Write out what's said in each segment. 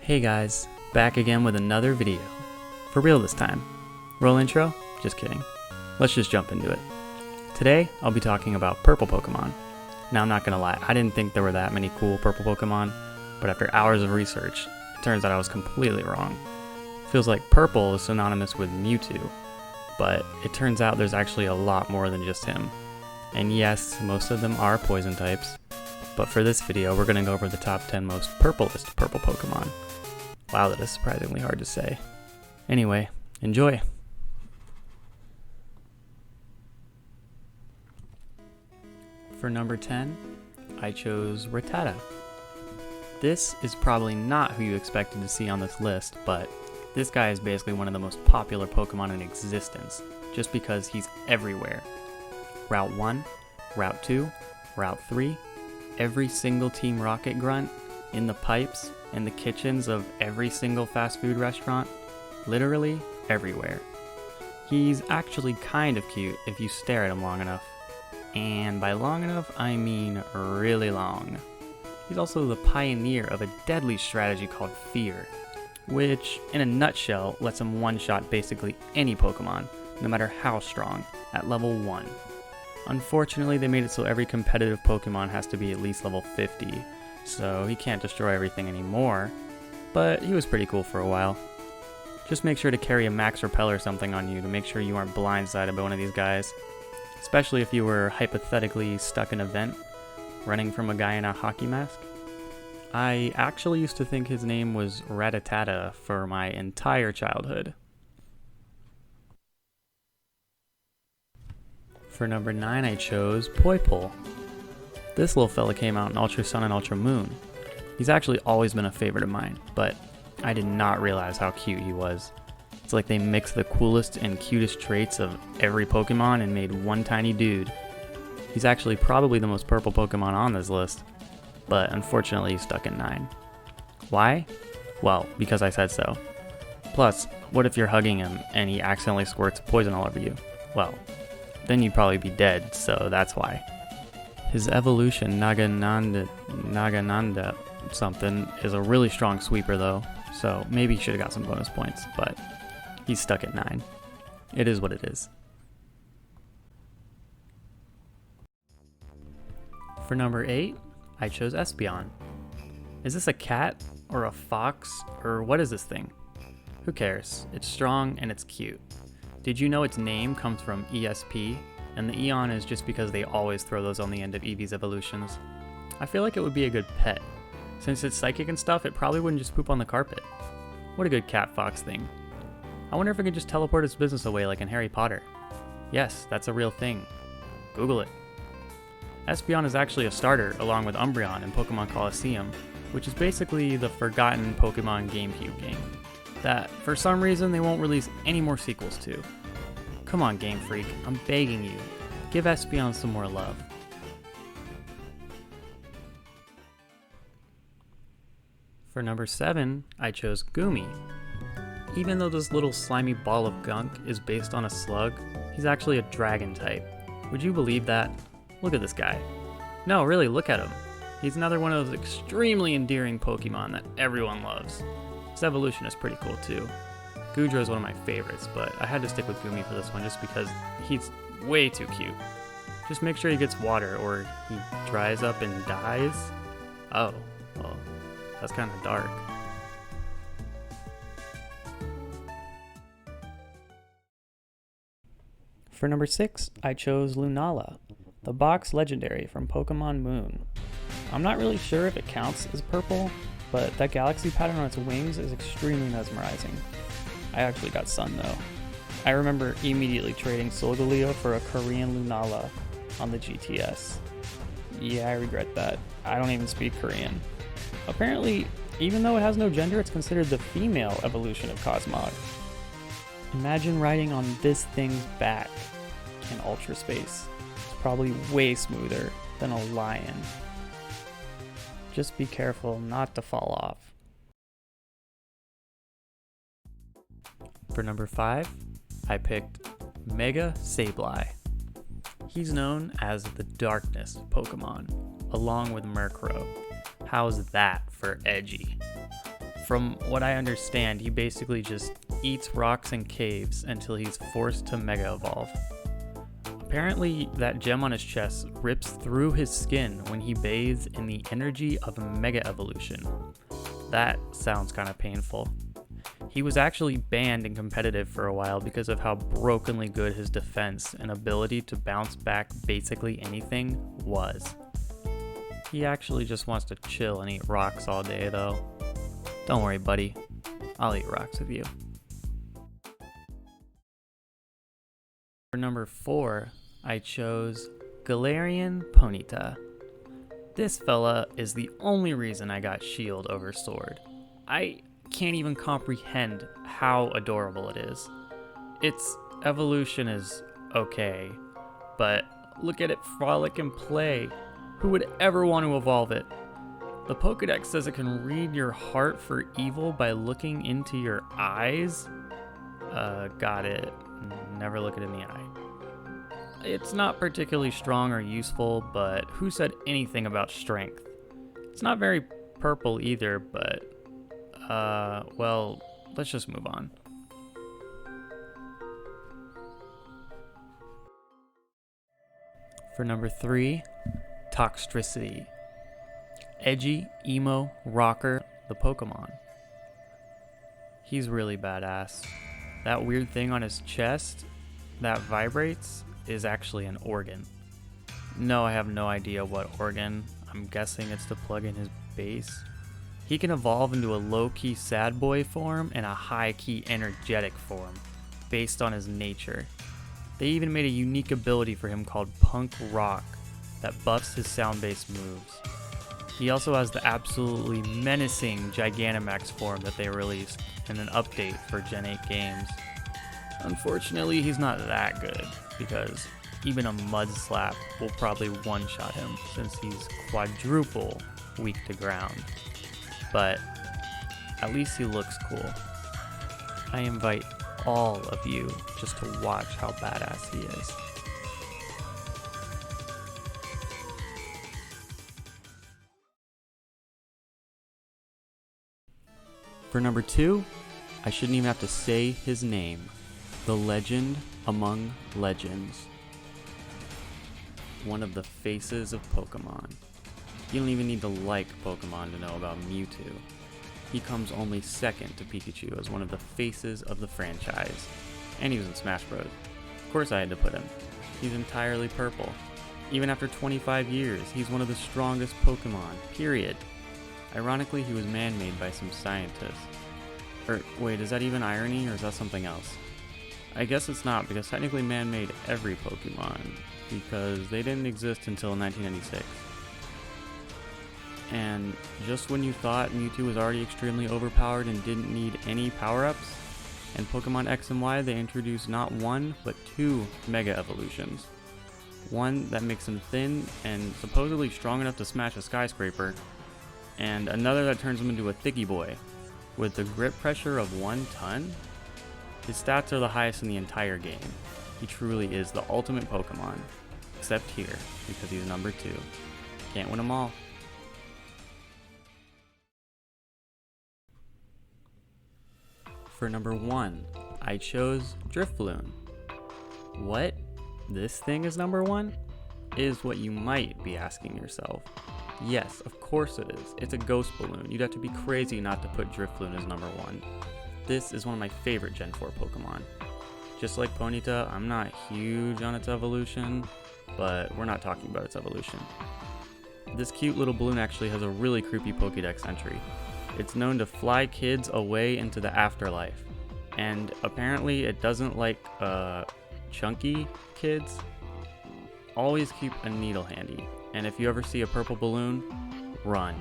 Hey guys, back again with another video. For real this time. Roll intro? Just kidding. Let's just jump into it. Today, I'll be talking about purple Pokemon. Now I'm not gonna lie, I didn't think there were that many cool purple Pokemon, but after hours of research, it turns out I was completely wrong. Feels like purple is synonymous with Mewtwo, but it turns out there's actually a lot more than just him. And yes, most of them are poison types, but for this video, we're gonna go over the top 10 most purplest purple Pokemon. Wow, that is surprisingly hard to say. Anyway, enjoy! For number 10, I chose Rattata. This is probably not who you expected to see on this list, but this guy is basically one of the most popular Pokemon in existence, just because he's everywhere. Route 1, Route 2, Route 3, every single Team Rocket grunt, in the pipes, in the kitchens of every single fast food restaurant, literally everywhere. He's actually kind of cute if you stare at him long enough. And by long enough, I mean really long. He's also the pioneer of a deadly strategy called Fear, which, in a nutshell, lets him one-shot basically any Pokemon, no matter how strong, at level 1. Unfortunately, they made it so every competitive Pokemon has to be at least level 50, so he can't destroy everything anymore, but he was pretty cool for a while. Just make sure to carry a max repel or something on you to make sure you aren't blindsided by one of these guys, especially if you were hypothetically stuck in a vent, running from a guy in a hockey mask. I actually used to think his name was Rattata for my entire childhood. For number 9, I chose Poipole. This little fella came out in Ultra Sun and Ultra Moon. He's actually always been a favorite of mine, but I did not realize how cute he was. It's like they mixed the coolest and cutest traits of every Pokemon and made one tiny dude. He's actually probably the most purple Pokemon on this list, but unfortunately he's stuck at 9. Why? Well, because I said so. Plus, what if you're hugging him and he accidentally squirts poison all over you? Well, then you'd probably be dead, so that's why. His evolution, Nagananda something, is a really strong sweeper though, so maybe he should have got some bonus points, but he's stuck at 9. It is what it is. For number 8, I chose Espeon. Is this a cat, or a fox, or what is this thing? Who cares? It's strong and it's cute. Did you know its name comes from ESP? And the Eon is just because they always throw those on the end of Eevee's evolutions. I feel like it would be a good pet. Since it's psychic and stuff, it probably wouldn't just poop on the carpet. What a good cat-fox thing. I wonder if it could just teleport its business away like in Harry Potter. Yes, that's a real thing. Google it. Espeon is actually a starter along with Umbreon in Pokemon Colosseum, which is basically the forgotten Pokemon GameCube game that, for some reason, they won't release any more sequels to. Come on, Game Freak, I'm begging you. Give Espeon some more love. For number 7, I chose Goomy. Even though this little slimy ball of gunk is based on a slug, he's actually a dragon type. Would you believe that? Look at this guy. No, really, look at him. He's another one of those extremely endearing Pokemon that everyone loves. His evolution is pretty cool too. Goodra is one of my favorites, but I had to stick with Goomy for this one just because he's way too cute. Just make sure he gets water or he dries up and dies. Oh, well, that's kind of dark. For number 6, I chose Lunala, the box legendary from Pokemon Moon. I'm not really sure if it counts as purple, but that galaxy pattern on its wings is extremely mesmerizing. I actually got Sun though. I remember immediately trading Solgaleo for a Korean Lunala on the GTS. Yeah, I regret that. I don't even speak Korean. Apparently, even though it has no gender, it's considered the female evolution of Cosmog. Imagine riding on this thing's back in Ultra Space. It's probably way smoother than a lion. Just be careful not to fall off. For number 5, I picked Mega Sableye. He's known as the Darkness Pokemon, along with Murkrow. How's that for edgy? From what I understand, he basically just eats rocks and caves until he's forced to Mega Evolve. Apparently, that gem on his chest rips through his skin when he bathes in the energy of Mega Evolution. That sounds kind of painful. He was actually banned in competitive for a while because of how brokenly good his defense and ability to bounce back basically anything was. He actually just wants to chill and eat rocks all day though. Don't worry, buddy. I'll eat rocks with you. For number 4, I chose Galarian Ponyta. This fella is the only reason I got Shield over Sword. I can't even comprehend how adorable it is. Its evolution is okay, but look at it frolic and play. Who would ever want to evolve it? The Pokédex says it can read your heart for evil by looking into your eyes. Got it. Never look it in the eye. It's not particularly strong or useful, but who said anything about strength? It's not very purple either, but well, let's just move on. For number 3, Toxtricity. Edgy, emo, rocker, the Pokemon. He's really badass. That weird thing on his chest that vibrates is actually an organ. No, I have no idea what organ. I'm guessing it's to plug in his bass. He can evolve into a low-key sad boy form and a high-key energetic form, based on his nature. They even made a unique ability for him called Punk Rock that buffs his sound-based moves. He also has the absolutely menacing Gigantamax form that they released in an update for Gen 8 games. Unfortunately, he's not that good, because even a Mud Slap will probably one-shot him since he's quadruple weak to ground. But at least he looks cool. I invite all of you just to watch how badass he is. For number 2, I shouldn't even have to say his name. The legend among legends. One of the faces of Pokemon. You don't even need to like Pokemon to know about Mewtwo. He comes only second to Pikachu as one of the faces of the franchise. And he was in Smash Bros. Of course I had to put him. He's entirely purple. Even after 25 years, he's one of the strongest Pokemon, period. Ironically, he was man-made by some scientists. Wait, is that even irony, or is that something else? I guess it's not, because technically man made every Pokemon, because they didn't exist until 1996. And just when you thought Mewtwo was already extremely overpowered and didn't need any power-ups, in Pokemon X and Y they introduced not one, but 2 Mega Evolutions. One that makes him thin and supposedly strong enough to smash a skyscraper, and another that turns him into a thicky boy. With the grip pressure of 1 ton, his stats are the highest in the entire game. He truly is the ultimate Pokemon, except here, because he's number 2. Can't win them all. For number 1, I chose Drifloon. What? This thing is number 1? Is what you might be asking yourself. Yes, of course it is. It's a ghost balloon. You'd have to be crazy not to put Drifloon as number 1. This is one of my favorite Gen 4 Pokemon. Just like Ponyta, I'm not huge on its evolution, but we're not talking about its evolution. This cute little balloon actually has a really creepy Pokédex entry. It's known to fly kids away into the afterlife, and apparently it doesn't like chunky kids. Always keep a needle handy, and if you ever see a purple balloon, run.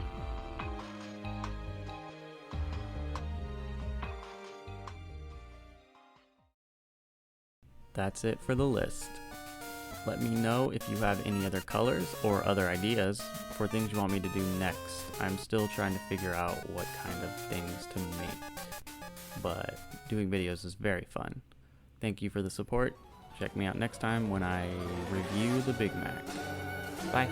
That's it for the list. Let me know if you have any other colors or other ideas for things you want me to do next. I'm still trying to figure out what kind of things to make, but doing videos is very fun. Thank you for the support. Check me out next time when I review the Big Mac. Bye.